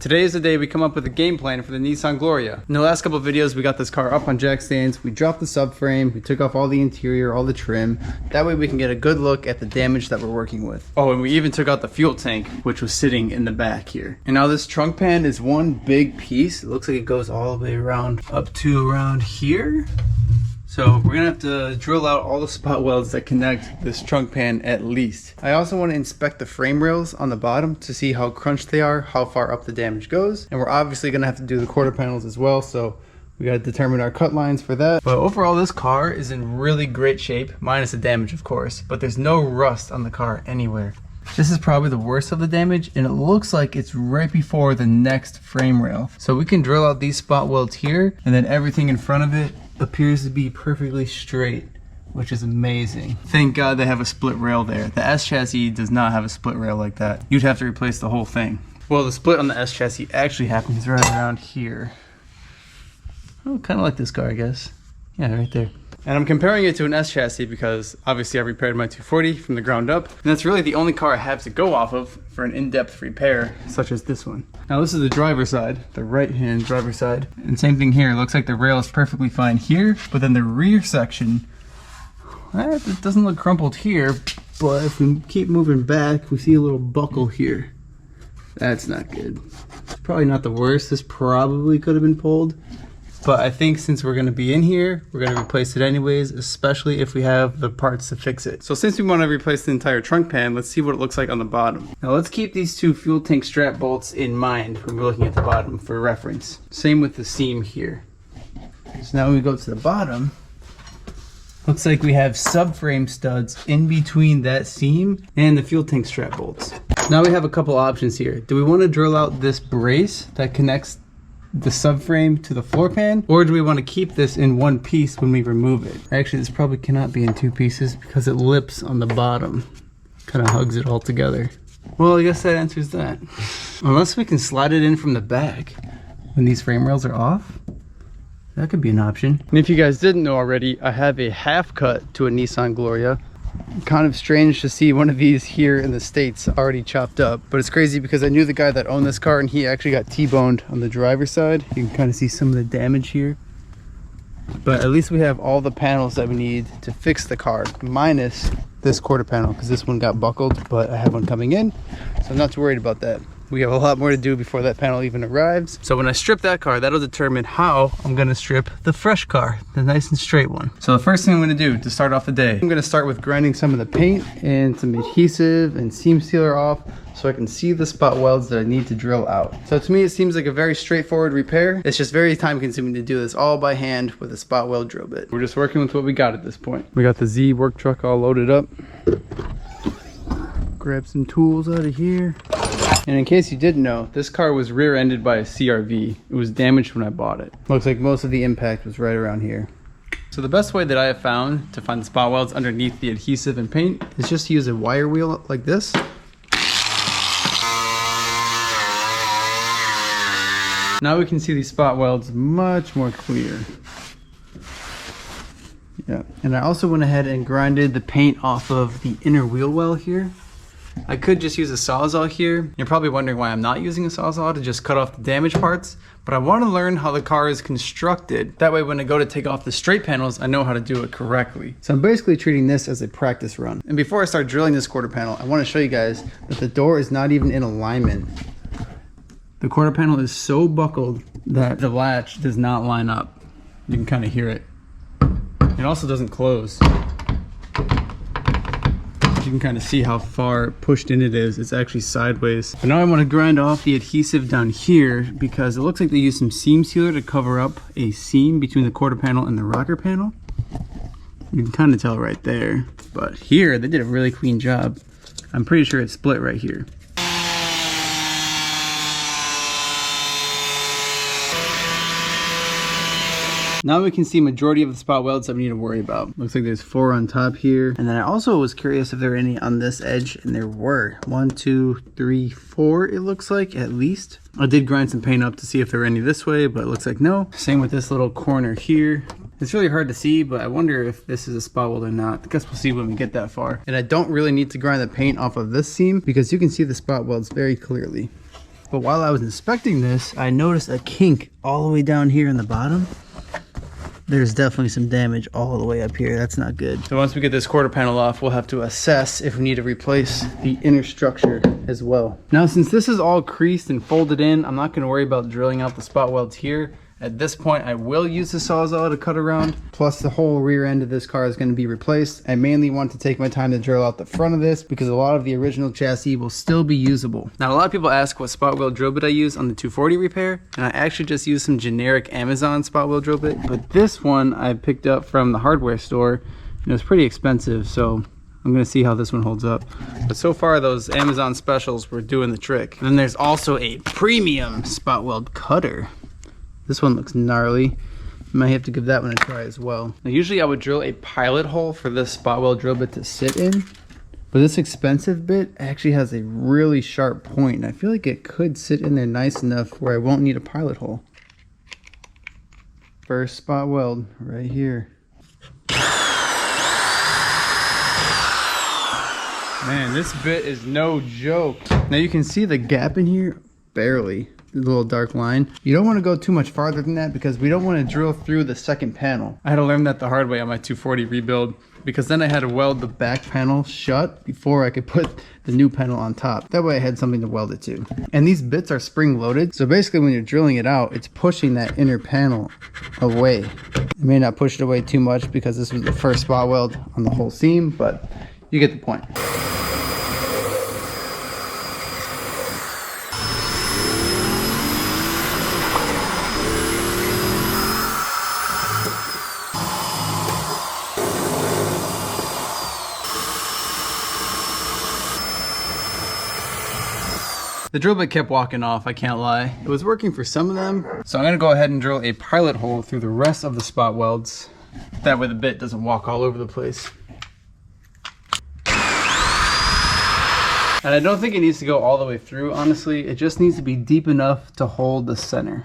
Today is the day we come up with a game plan for the Nissan Gloria. In the last couple of videos, we got this car up on jack stands, we dropped the subframe, we took off all the interior, all the trim. That way we can get a good look at the damage that we're working with. Oh, and we even took out the fuel tank, which was sitting in the back here. And now this trunk pan is one big piece. It looks like it goes all the way around up to around here. So we're gonna have to drill out all the spot welds that connect this trunk pan at least. I also want to inspect the frame rails on the bottom to see how crunched they are, how far up the damage goes. And we're obviously gonna have to do the quarter panels as well, so we gotta determine our cut lines for that. But overall, this car is in really great shape, minus the damage of course, but there's no rust on the car anywhere. This is probably the worst of the damage, and it looks like it's right before the next frame rail. So we can drill out these spot welds here, and then everything in front of it appears to be perfectly straight, which is amazing. Thank God they have a split rail there. The S chassis does not have a split rail like that. You'd have to replace the whole thing. Well, the split on the S chassis actually happens right around here. Oh, kind of like this car, I guess. Yeah, right there. And I'm comparing it to an S chassis because obviously I repaired my 240 from the ground up. And that's really the only car I have to go off of for an in-depth repair, such as this one. Now this is the driver's side, the right-hand driver's side. And same thing here, it looks like the rail is perfectly fine here, but then the rear section, it doesn't look crumpled here, but if we keep moving back, we see a little buckle here. That's not good. It's probably not the worst. This probably could have been pulled. But I think since we're gonna be in here, we're gonna replace it anyways, especially if we have the parts to fix it. So since we wanna replace the entire trunk pan, let's see what it looks like on the bottom. Now let's keep these two fuel tank strap bolts in mind when we're looking at the bottom for reference. Same with the seam here. So now when we go to the bottom, looks like we have subframe studs in between that seam and the fuel tank strap bolts. Now we have a couple options here. Do we wanna drill out this brace that connects the subframe to the floor pan, or do we want to keep this in one piece when we remove it? Actually, this probably cannot be in two pieces because it lips on the bottom, kind of hugs it all together. Well, I guess that answers that. Unless we can slide it in from the back when these frame rails are off, that could be an option. And if you guys didn't know already, I have a half cut to a Nissan Gloria. Kind of strange to see one of these here in the States already chopped up, but it's crazy because I knew the guy that owned this car and he actually got T-boned on the driver's side. You can kind of see some of the damage here, but at least we have all the panels that we need to fix the car, minus this quarter panel because this one got buckled, but I have one coming in, so I'm not too worried about that. We have a lot more to do before that panel even arrives. So when I strip that car, that'll determine how I'm gonna strip the fresh car, the nice and straight one. So the first thing I'm gonna do to start off the day, I'm gonna start with grinding some of the paint and some adhesive and seam sealer off so I can see the spot welds that I need to drill out. So to me, it seems like a very straightforward repair. It's just very time consuming to do this all by hand with a spot weld drill bit. We're just working with what we got at this point. We got the Z work truck all loaded up. Grab some tools out of here. And in case you didn't know, this car was rear-ended by a CRV. It was damaged when I bought it. Looks like most of the impact was right around here. So the best way that I have found to find the spot welds underneath the adhesive and paint is just to use a wire wheel like this. Now we can see these spot welds much more clear. Yeah, and I also went ahead and grinded the paint off of the inner wheel well here. I could just use a Sawzall here. You're probably wondering why I'm not using a Sawzall to just cut off the damaged parts, but I want to learn how the car is constructed. That way when I go to take off the straight panels, I know how to do it correctly. So I'm basically treating this as a practice run. And before I start drilling this quarter panel, I want to show you guys that the door is not even in alignment. The quarter panel is so buckled that the latch does not line up. You can kind of hear it. It also doesn't close. You can kind of see how far pushed in it is. It's actually sideways. But now I want to grind off the adhesive down here because it looks like they used some seam sealer to cover up a seam between the quarter panel and the rocker panel. You can kind of tell right there. But here, they did a really clean job. I'm pretty sure it's split right here. Now we can see majority of the spot welds that we need to worry about. Looks like there's 4 on top here. And then I also was curious if there were any on this edge, and there were. 1, 2, 3, 4, it looks like, at least. I did grind some paint up to see if there were any this way, but it looks like no. Same with this little corner here. It's really hard to see, but I wonder if this is a spot weld or not. I guess we'll see when we get that far. And I don't really need to grind the paint off of this seam because you can see the spot welds very clearly. But while I was inspecting this, I noticed a kink all the way down here in the bottom. There's definitely some damage all the way up here. That's not good. So once we get this quarter panel off, we'll have to assess if we need to replace the inner structure as well. Now, since this is all creased and folded in, I'm not gonna worry about drilling out the spot welds here. At this point, I will use the Sawzall to cut around. Plus, the whole rear end of this car is going to be replaced. I mainly want to take my time to drill out the front of this because a lot of the original chassis will still be usable. Now, a lot of people ask what spot weld drill bit I use on the 240 repair, and I actually just use some generic Amazon spot weld drill bit. But this one I picked up from the hardware store, and it was pretty expensive, so I'm gonna see how this one holds up. But so far, those Amazon specials were doing the trick. And then there's also a premium spot weld cutter. This one looks gnarly. Might have to give that one a try as well. Now, usually I would drill a pilot hole for this spot weld drill bit to sit in, but this expensive bit actually has a really sharp point, and I feel like it could sit in there nice enough where I won't need a pilot hole. First spot weld right here. Man, this bit is no joke. Now you can see the gap in here, barely. The little dark line. You don't want to go too much farther than that because we don't want to drill through the second panel. I had to learn that the hard way on my 240 rebuild because then I had to weld the back panel shut before I could put the new panel on top. That way I had something to weld it to. And these bits are spring loaded, so basically when you're drilling it out, it's pushing that inner panel away. It may not push it away too much because this was the first spot weld on the whole seam, but you get the point. The drill bit kept walking off, I can't lie. It was working for some of them. So I'm gonna go ahead and drill a pilot hole through the rest of the spot welds. That way the bit doesn't walk all over the place. And I don't think it needs to go all the way through, honestly. It just needs to be deep enough to hold the center.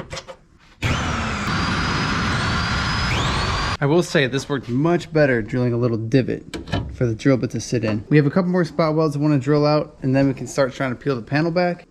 I will say this worked much better drilling a little divot for the drill bit to sit in. We have a couple more spot welds I want to drill out, and then we can start trying to peel the panel back.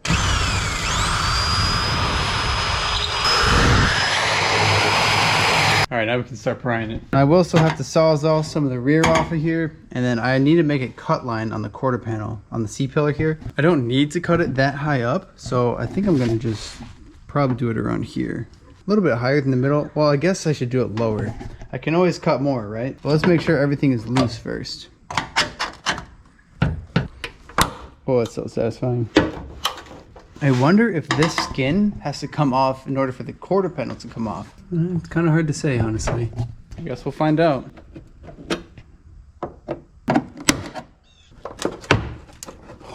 All right, now we can start prying it. I will still have to Sawzall some of the rear off of here, and then I need to make a cut line on the quarter panel on the C-pillar here. I don't need to cut it that high up, so I think I'm gonna just probably do it around here. A little bit higher than the middle. Well, I guess I should do it lower. I can always cut more, right? But let's make sure everything is loose first. Oh, it's so satisfying. I wonder if this skin has to come off in order for the quarter panel to come off. It's kind of hard to say, honestly. I guess we'll find out.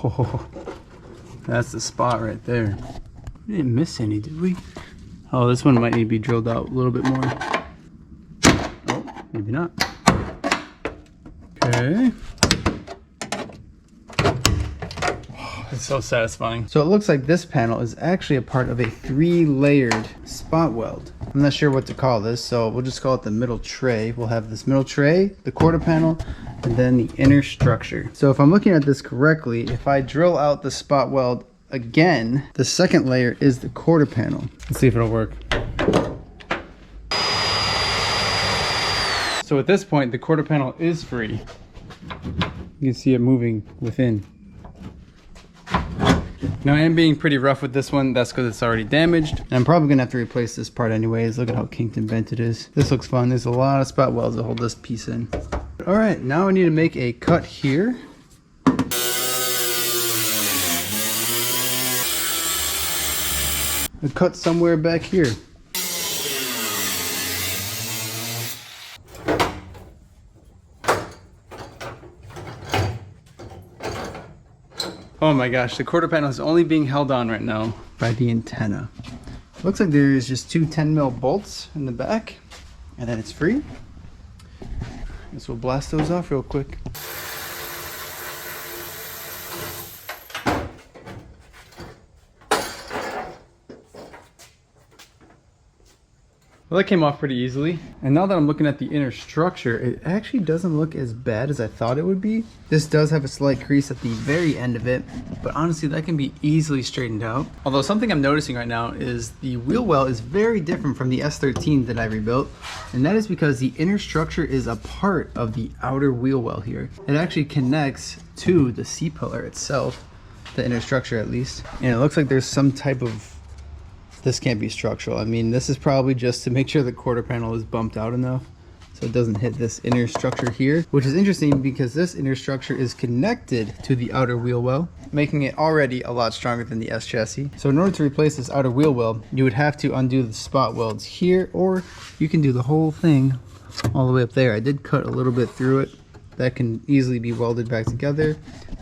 Oh, that's the spot right there. We didn't miss any, did we? Oh, this one might need to be drilled out a little bit more. Oh, maybe not. Okay. It's so satisfying. So it looks like this panel is actually a part of a 3-layered spot weld. I'm not sure what to call this, so we'll just call it the middle tray. We'll have this middle tray, the quarter panel, and then the inner structure. So if I'm looking at this correctly, if I drill out the spot weld again, the second layer is the quarter panel. Let's see if it'll work. So at this point, the quarter panel is free. You can see it moving within. Now I am being pretty rough with this one. That's because it's already damaged. And I'm probably gonna have to replace this part anyways. Look at how kinked and bent it is. This looks fun. There's a lot of spot welds to hold this piece in. All right, now I need to make a cut here. A cut somewhere back here. Oh my gosh, the quarter panel is only being held on right now by the antenna. Looks like there's just two 10mm bolts in the back, and then it's free. Guess we'll blast those off real quick. Well, that came off pretty easily. And now that I'm looking at the inner structure, it actually doesn't look as bad as I thought it would be. This does have a slight crease at the very end of it, but honestly, that can be easily straightened out. Although something I'm noticing right now is the wheel well is very different from the S13 that I rebuilt. And that is because the inner structure is a part of the outer wheel well here. It actually connects to the C-pillar itself, the inner structure at least. And it looks like there's some type of, this can't be structural. I mean, this is probably just to make sure the quarter panel is bumped out enough so it doesn't hit this inner structure here, which is interesting because this inner structure is connected to the outer wheel well, making it already a lot stronger than the S chassis. So in order to replace this outer wheel well, you would have to undo the spot welds here, or you can do the whole thing all the way up there. I did cut a little bit through it. That can easily be welded back together,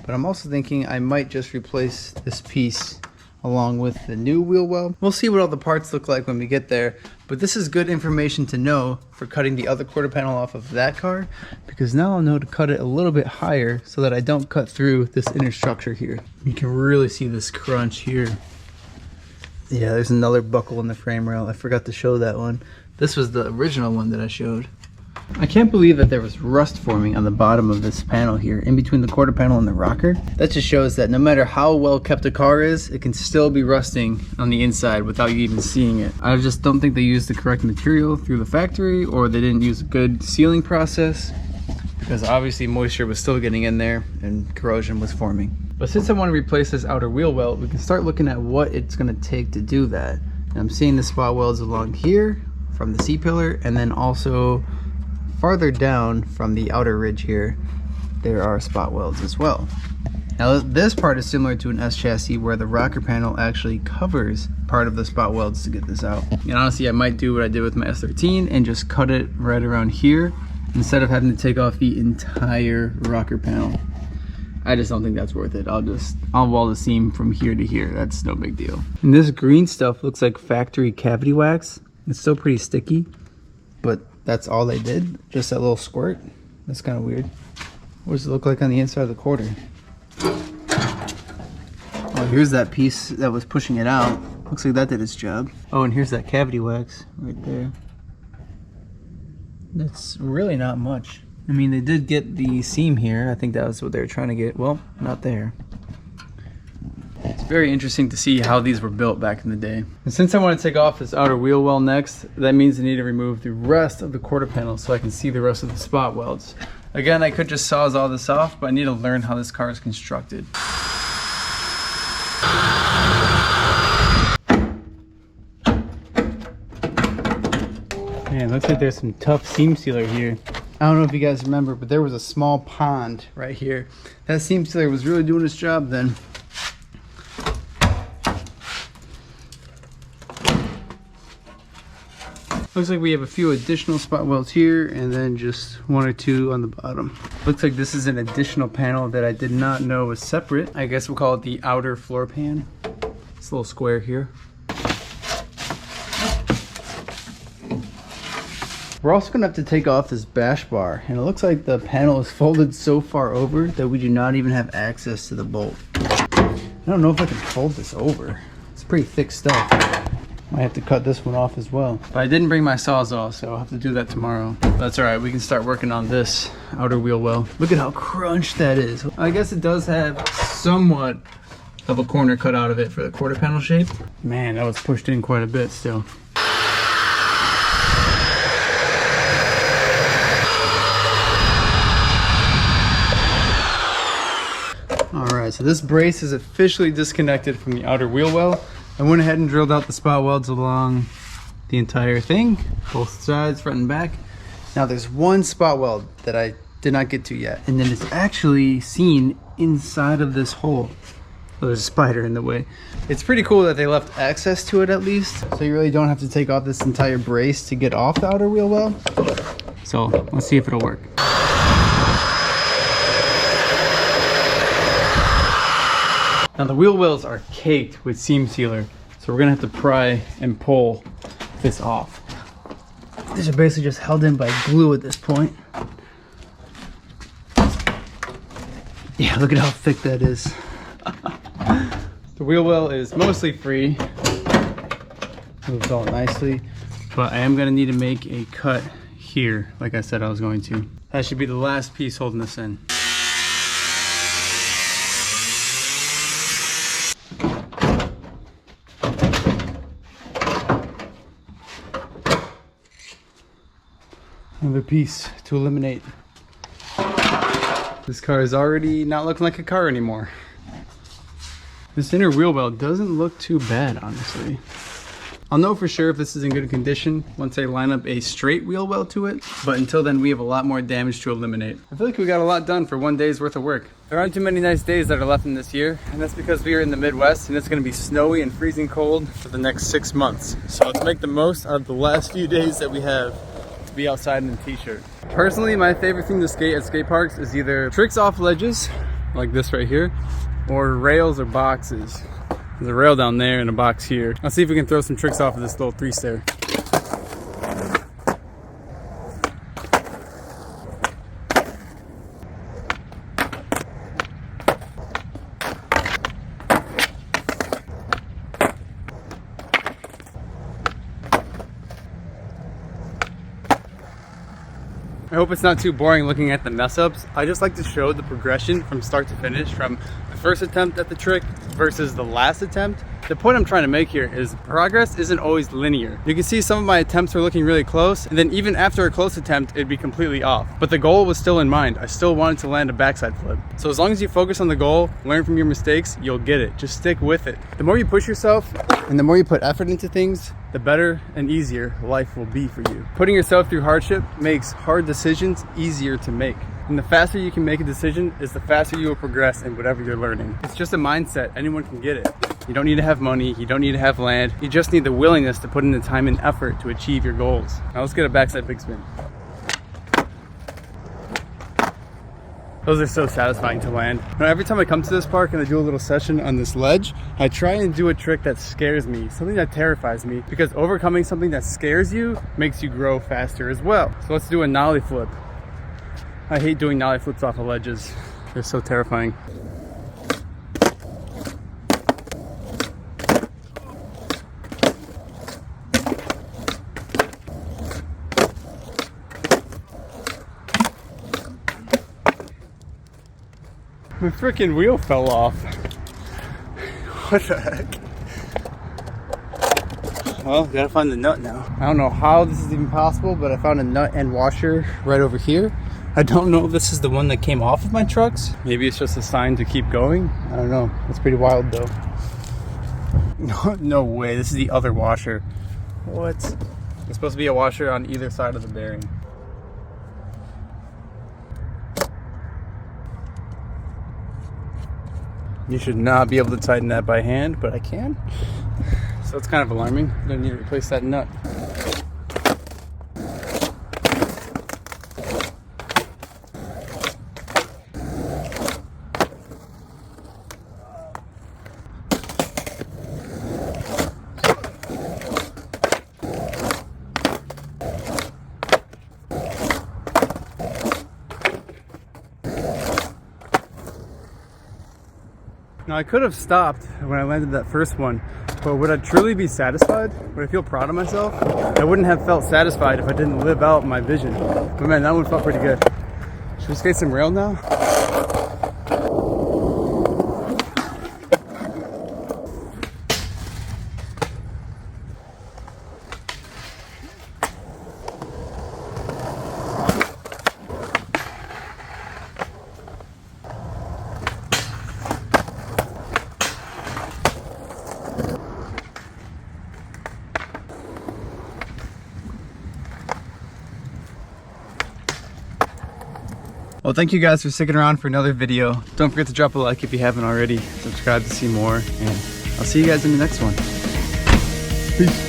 but I'm also thinking I might just replace this piece along with the new wheel well. We'll see what all the parts look like when we get there, but this is good information to know for cutting the other quarter panel off of that car, because now I'll know to cut it a little bit higher so that I don't cut through this inner structure here. You can really see this crunch here. Yeah, there's another buckle in the frame rail. I forgot to show that one. This was the original one that I showed. I can't believe that there was rust forming on the bottom of this panel here, in between the quarter panel and the rocker. That just shows that no matter how well kept a car is, it can still be rusting on the inside without you even seeing it. I just don't think they used the correct material through the factory, or they didn't use a good sealing process, because obviously moisture was still getting in there and corrosion was forming. But since I want to replace this outer wheel well, we can start looking at what it's going to take to do that. And I'm seeing the spot welds along here from the C-pillar, and then also farther down from the outer ridge here, there are spot welds as well. Now this part is similar to an S chassis where the rocker panel actually covers part of the spot welds to get this out. And honestly, I might do what I did with my S13 and just cut it right around here instead of having to take off the entire rocker panel. I just don't think that's worth it. I'll wall the seam from here to here. That's no big deal. And this green stuff looks like factory cavity wax. It's still pretty sticky, but that's all they did, just that little squirt. That's kind of weird. What does it look like on the inside of the quarter? Oh, here's that piece that was pushing it out. Looks like that did its job. Oh, and here's that cavity wax right there. That's really not much. I mean, they did get the seam here. I think that was what they were trying to get. Well, not there. It's very interesting to see how these were built back in the day. And since I want to take off this outer wheel well next, that means I need to remove the rest of the quarter panel so I can see the rest of the spot welds. Again, I could just saws all this off, but I need to learn how this car is constructed. Man, looks like there's some tough seam sealer here. I don't know if you guys remember, but there was a small pond right here. That seam sealer was really doing its job then. Looks like we have a few additional spot welds here and then just one or two on the bottom. Looks like this is an additional panel that I did not know was separate. I guess we'll call it the outer floor pan. This little square here. We're also gonna have to take off this bash bar, and it looks like the panel is folded so far over that we do not even have access to the bolt. I don't know if I can fold this over. It's pretty thick stuff. Might have to cut this one off as well. But I didn't bring my Sawzall, so I'll have to do that tomorrow. That's all right, we can start working on this outer wheel well. Look at how crunched that is. I guess it does have somewhat of a corner cut out of it for the quarter panel shape. Man, that was pushed in quite a bit still. All right, so this brace is officially disconnected from the outer wheel well. I went ahead and drilled out the spot welds along the entire thing, both sides, front and back. Now there's one spot weld that I did not get to yet, and then it's actually seen inside of this hole. Oh, there's a spider in the way. It's pretty cool that they left access to it at least, so you really don't have to take off this entire brace to get off the outer wheel well. So let's see if it'll work. Now the wheel wells are caked with seam sealer, so we're gonna have to pry and pull this off. These are basically just held in by glue at this point. Yeah, look at how thick that is. The wheel well is mostly free. Moves all nicely. but I am gonna need to make a cut here, like I said I was going to. That should be the last piece holding this in. Another piece to eliminate. This car is already not looking like a car anymore. This inner wheel well doesn't look too bad, honestly. I'll know for sure if this is in good condition once I line up a straight wheel well to it, but until then we have a lot more damage to eliminate. I feel like we got a lot done for one day's worth of work. There aren't too many nice days that are left in this year, and that's because we are in the Midwest and it's going to be snowy and freezing cold for the next 6 months. So let's make the most out of the last few days that we have to be outside in a t-shirt. Personally, my favorite thing to skate at skate parks is either tricks off ledges, like this right here, or rails or boxes. There's a rail down there and a box here. Let's see if we can throw some tricks off of this little 3-stair. I hope it's not too boring looking at the mess ups. I just like to show the progression from start to finish, from the first attempt at the trick versus the last attempt. The point I'm trying to make here is progress isn't always linear. You can see some of my attempts are looking really close, and then even after a close attempt, it'd be completely off. But the goal was still in mind. I still wanted to land a backside flip. So as long as you focus on the goal, learn from your mistakes, you'll get it. Just stick with it. The more you push yourself and the more you put effort into things, the better and easier life will be for you. Putting yourself through hardship makes hard decisions easier to make. And the faster you can make a decision is the faster you will progress in whatever you're learning. It's just a mindset. Anyone can get it. You don't need to have money. You don't need to have land. You just need the willingness to put in the time and effort to achieve your goals. Now let's get a backside big spin. Those are so satisfying to land. Now, every time I come to this park and I do a little session on this ledge, I try and do a trick that scares me, something that terrifies me, because overcoming something that scares you makes you grow faster as well. So let's do a nollie flip. I hate doing nollie flips off of ledges. They're so terrifying. My freaking wheel fell off. What the heck? Well, gotta find the nut now. I don't know how this is even possible, but I found a nut and washer right over here. I don't know if this is the one that came off of my trucks. Maybe it's just a sign to keep going. I don't know. It's pretty wild though. No way. This is the other washer. What? There's supposed to be a washer on either side of the bearing. You should not be able to tighten that by hand, but I can. So it's kind of alarming. I'm gonna need to replace that nut. Now I could have stopped when I landed that first one, but would I truly be satisfied? Would I feel proud of myself? I wouldn't have felt satisfied if I didn't live out my vision. But man, that one felt pretty good. Should we skate some rail now? Well, thank you guys for sticking around for another video. Don't forget to drop a like if you haven't already. Subscribe to see more, and I'll see you guys in the next one. Peace.